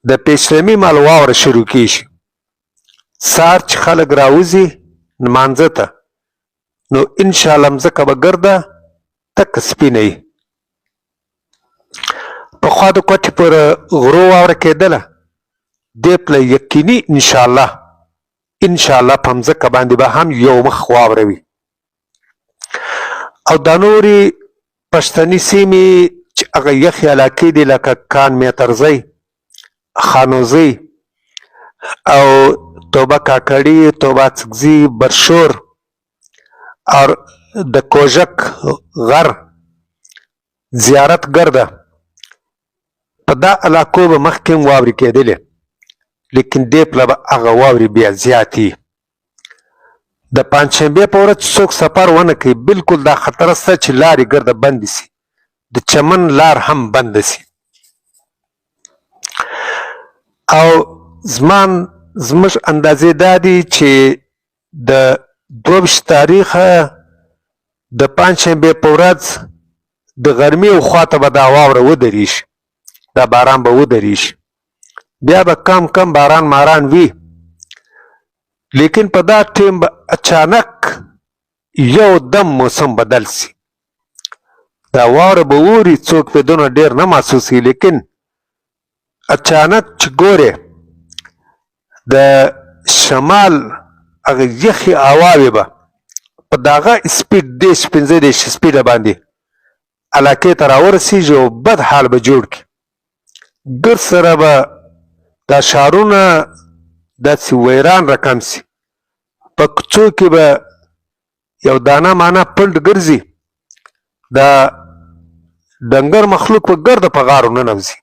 د پیشلمي مال واوره شروع کیږي. سهار چې خلک راوځي لمانځه ته نو انشاءالله مځکه به ګرده تکه سپینه وي. پخوا د کوټې پر غرو واوره کېدله، دې پله یقیني انشاءالله په مځکه باندې به هم یو مخ واوره وي. او دا نورې پښتني سیمې چې هغه یخې علاقې دي لکه کان میترزی، خانوزی او توبه کاکړي، توبه څکزي، برشور او د کوژک غر زیارت ګرده، په دا علاقو به مخکې هم واورې کېدلې، لیکن دې پله به هغه واورې بیا زیاتې. د پنجشنبې په ورځ څوک سفر ونه کوي، بلکل دا خطره شته چې لارې ګرده بندې شي، د چمن لار هم بنده شي. او زموږ اندازې دا دي چې د 22 تاریخه د پنجشنبې په ورځ د غرمې خواته به دا واوره ودرېږي، دا باران به ودرېږي. بیا به کم باران ماران وي، لیکن په دا ټیم به اچانک یو دم موسم بدل شي. دا واوره به اوري، څوک پې دونه ډېر نه محسوسوي، لیکن اچانک چې ګورې د شمال هغه یخې هواوې به په دغه سپیډ 15-20 سپیډه باندې علاقې ته راورسېږي او بد حال به جوړ کړي. ګرد سره به دا ښارونه داسې ویران رقم شي، په کوڅو کې به یو دانه مانه پنډ ګرځي، دا ډنګر مخلوق به ګرده په غارو ننوځي.